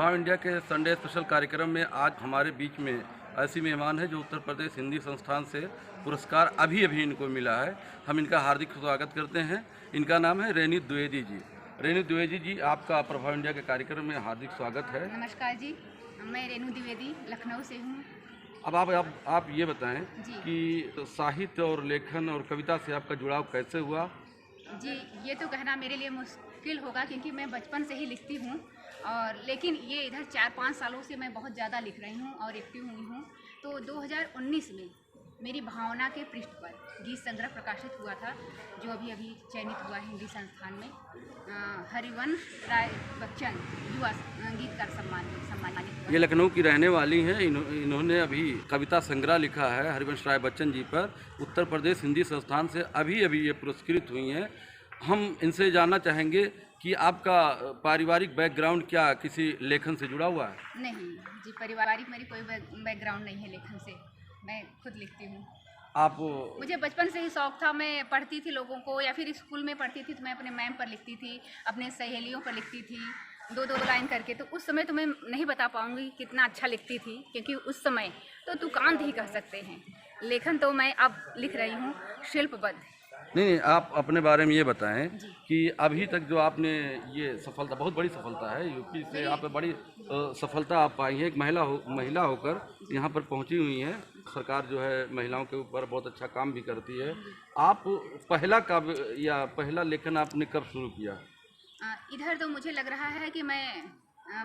प्रभाव इंडिया के Sunday special कार्यक्रम में आज हमारे बीच में ऐसी मेहमान है जो उत्तर प्रदेश हिंदी संस्थान से पुरस्कार अभी इनको मिला है। हम इनका हार्दिक स्वागत करते हैं। इनका नाम है रेणु द्विवेदी जी। रेणु द्विवेदी जी, आपका प्रभाव इंडिया के कार्यक्रम में हार्दिक स्वागत है। नमस्कार जी, मैं रेणु द्विवेदी लखनऊ से हूँ। अब आप ये बताएं कि साहित्य और लेखन और कविता से आपका जुड़ाव कैसे हुआ? जी, ये तो कहना मेरे लिए मुश्किल होगा क्योंकि मैं बचपन से ही लिखती हूँ, और लेकिन ये इधर 4-5 सालों से मैं बहुत ज़्यादा लिख रही हूँ और एक्टिव हुई हूँ। तो 2019 में मेरी भावना के पृष्ठ पर गीत संग्रह प्रकाशित हुआ था, जो अभी चयनित हुआ है हिंदी संस्थान में। हरिवंश राय बच्चन युवा गीतकार सम्मानित हुआ। ये लखनऊ की रहने वाली हैं। इन्होंने अभी कविता संग्रह लिखा है हरिवंश राय बच्चन जी पर। उत्तर प्रदेश हिंदी संस्थान से अभी ये पुरस्कृत हुई हैं। हम इनसे जानना चाहेंगे कि आपका पारिवारिक बैकग्राउंड क्या किसी लेखन से जुड़ा हुआ है? नहीं जी, पारिवारिक मेरी कोई बैकग्राउंड नहीं है लेखन से। मैं खुद लिखती हूँ। मुझे बचपन से ही शौक था। मैं पढ़ती थी लोगों को, या फिर स्कूल में पढ़ती थी तो मैं अपने मैम पर लिखती थी, अपने सहेलियों पर लिखती थी, दो लाइन करके। तो उस समय तो मैं नहीं बता पाऊँगी कितना अच्छा लिखती थी, क्योंकि उस समय तो तुकांत ही कह सकते हैं। लेखन तो मैं अब लिख रही हूँ शिल्पबद्ध। नहीं, आप अपने बारे में ये बताएं कि अभी तक जो आपने ये सफलता, बहुत बड़ी सफलता है, यूपी से आप बड़ी सफलता आप पाई हैं। एक महिला होकर यहाँ पर पहुँची हुई हैं। सरकार जो है महिलाओं के ऊपर बहुत अच्छा काम भी करती है। आप पहला काव्य या पहला लेखन आपने कब शुरू किया? इधर तो मुझे लग रहा है कि मैं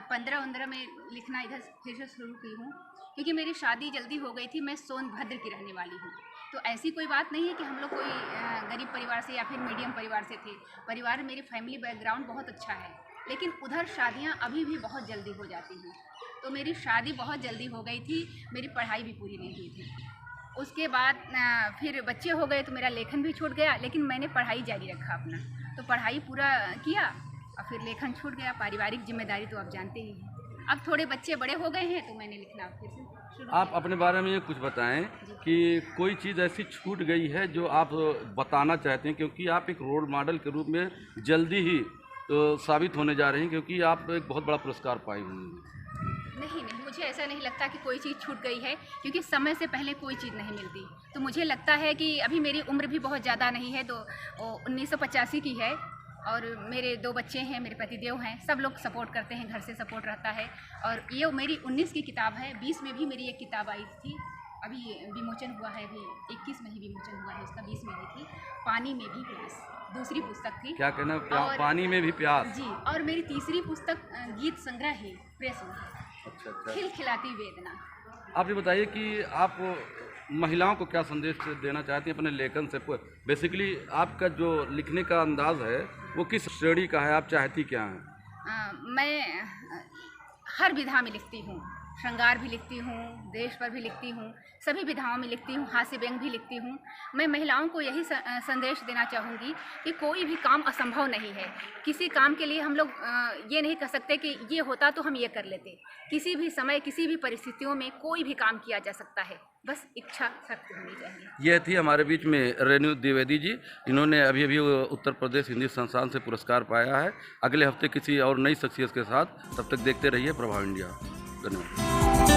15-15 में लिखना इधर फिर से शुरू की हूँ, क्योंकि मेरी शादी जल्दी हो गई थी। मैं सोनभद्र की रहने वाली हूँ, तो ऐसी कोई बात नहीं है कि हम लोग कोई गरीब परिवार से या फिर मीडियम परिवार से थे। परिवार मेरी फैमिली बैकग्राउंड बहुत अच्छा है, लेकिन उधर शादियाँ अभी भी बहुत जल्दी हो जाती हैं। तो मेरी शादी बहुत जल्दी हो गई थी, मेरी पढ़ाई भी पूरी नहीं हुई थी। उसके बाद फिर बच्चे हो गए तो मेरा लेखन भी छूट गया, लेकिन मैंने पढ़ाई जारी रखा अपना। तो पढ़ाई पूरा किया और फिर लेखन छूट गया। पारिवारिक जिम्मेदारी तो आप जानते ही हैं। अब थोड़े बच्चे बड़े हो गए हैं तो मैंने लिखना फिर से शुरू। आप अपने बारे में ये कुछ बताएं कि कोई चीज़ ऐसी छूट गई है जो आप बताना चाहते हैं, क्योंकि आप एक रोल मॉडल के रूप में जल्दी ही साबित होने जा रही हैं, क्योंकि आप एक बहुत बड़ा पुरस्कार पाई हुई हैं। नहीं, मुझे ऐसा नहीं लगता कि कोई चीज़ छूट गई है, क्योंकि समय से पहले कोई चीज़ नहीं मिलती। तो मुझे लगता है कि अभी मेरी उम्र भी बहुत ज़्यादा नहीं है, तो 1985 की है, और मेरे 2 बच्चे हैं, मेरे पतिदेव हैं, सब लोग सपोर्ट करते हैं, घर से सपोर्ट रहता है। और ये मेरी 19 की किताब है। 20 में भी मेरी एक किताब आई थी, अभी विमोचन हुआ है, अभी 21 में ही विमोचन हुआ है उसका। 20 में भी थी पानी में भी प्यास, दूसरी पुस्तक थी। क्या कहना, पानी में भी प्यास जी। और मेरी तीसरी पुस्तक गीत संग्रह है, प्रेस हुआ है। अच्छा। खिलखिलाती वेदना। आप ये बताइए कि आप महिलाओं को क्या संदेश देना चाहती हैं अपने लेखन से? बेसिकली आपका जो लिखने का अंदाज है वो किस श्रेणी का है? आप चाहती क्या हैं? मैं हर विधा में लिखती हूँ। श्रृंगार भी लिखती हूँ, देश पर भी लिखती हूँ, सभी विधाओं में लिखती हूँ, हास्य व्यंग भी लिखती हूँ। मैं महिलाओं को यही संदेश देना चाहूँगी कि कोई भी काम असंभव नहीं है। किसी काम के लिए हम लोग ये नहीं कह सकते कि ये होता तो हम ये कर लेते। किसी भी समय, किसी भी परिस्थितियों में कोई भी काम किया जा सकता है, बस इच्छा शक्ति होनी चाहिए। यह थी हमारे बीच में रेणु द्विवेदी जी। इन्होंने अभी उत्तर प्रदेश हिंदी संस्थान से पुरस्कार पाया है। अगले हफ्ते किसी और नई शख्सियत के साथ, तब तक देखते रहिए प्रभाव इंडिया। धन्यवाद।